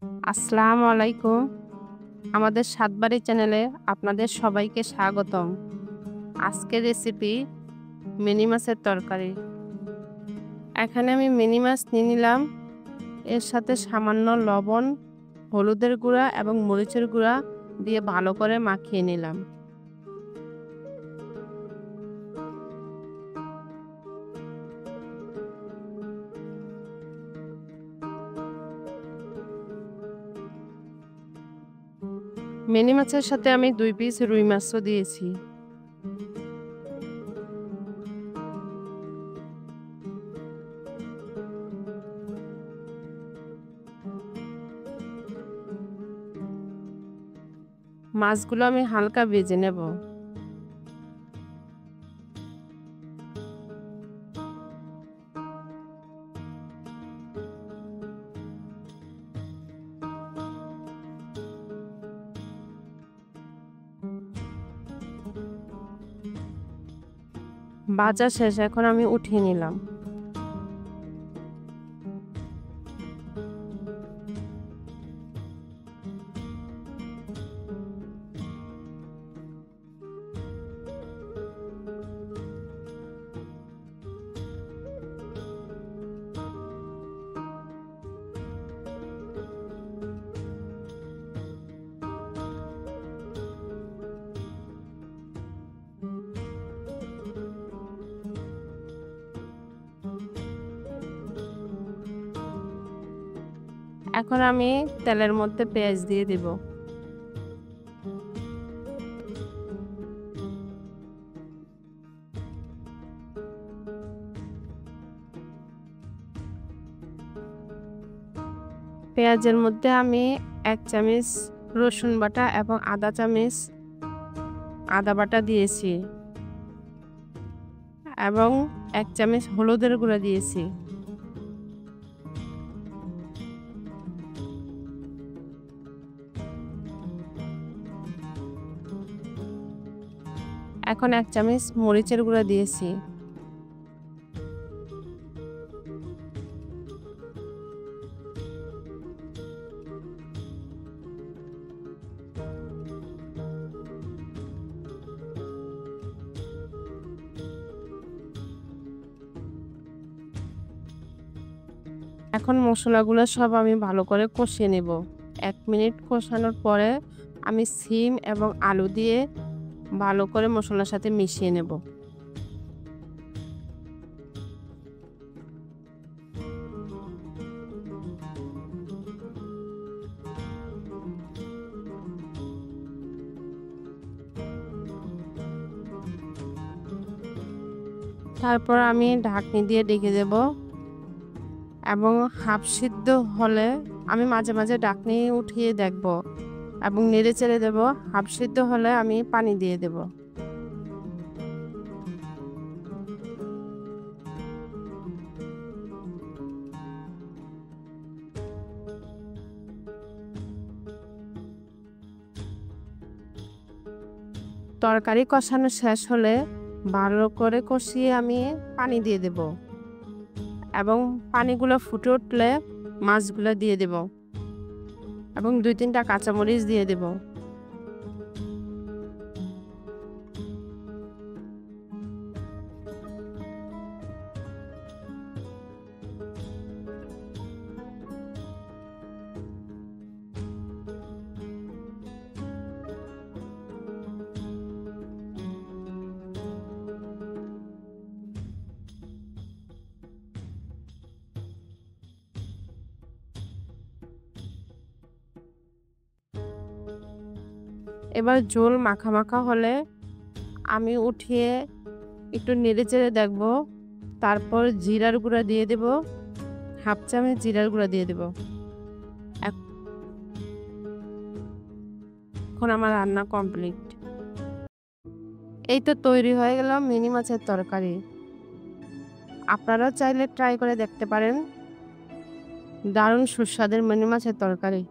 আসসালামু আলাইকুম। আমাদের স্বাদবাড়ি চ্যানেলে আপনাদের সবাইকে স্বাগতম। আজকের রেসিপি মিনি মাছের তরকারি। এখানে আমি মিনি মাছ নিয়ে নিলাম। এর সাথে সামান্য লবণ, হলুদের গুঁড়া এবং মরিচের গুঁড়া দিয়ে ভালো করে মাখিয়ে নিলাম। মিনি মাছের সাথে আমি ২ পিস রুই মাছও দিয়েছি। মাছগুলো আমি হালকা ভেজে নেব। ভাজা শেষ, এখন আমি উঠিয়ে নিলাম। এখন আমি তেলের মধ্যে পেঁয়াজ দিয়ে দিব। পেঁয়াজের মধ্যে আমি ১ চামচ রসুন বাটা এবং আধা চামচ আদা বাটা দিয়েছি এবং ১ চামচ হলুদের গুঁড়া দিয়েছি। এখন ১ চামচ মরিচের গুঁড়া দিয়েছি। এখন মশলাগুলো সব আমি ভালো করে কষিয়ে নেব। ১ মিনিট কষানোর পরে আমি সিম এবং আলু দিয়ে ভালো করে মশলার সাথে মিশিয়ে নেব। তারপর আমি ঢাকনি দিয়ে ঢেকে দেব এবং হাফ সিদ্ধ হলে আমি মাঝে মাঝে ঢাকনি উঠিয়ে দেখব এবং নেড়ে চেড়ে দেব। হাফ সিদ্ধ হলে আমি পানি দিয়ে দেব। তরকারি কষানো শেষ হলে ভালো করে কষিয়ে আমি পানি দিয়ে দেব এবং পানিগুলো ফুটে উঠলে মাছগুলো দিয়ে দেব এবং ২-৩টা কাঁচামরিচ দিয়ে দেব। এবার ঝোল মাখা মাখা হলে আমি উঠিয়ে একটু নেড়ে চেড়ে দেখব। তারপর জিরার গুঁড়া দিয়ে দেব, হাফ চামচ জিরার গুঁড়া দিয়ে দেব। এখন আমার রান্না কমপ্লিট। এই তো তৈরি হয়ে গেল মিনি মাছের তরকারি। আপনারাও চাইলে ট্রাই করে দেখতে পারেন। দারুণ সুস্বাদের মিনি মাছের তরকারি।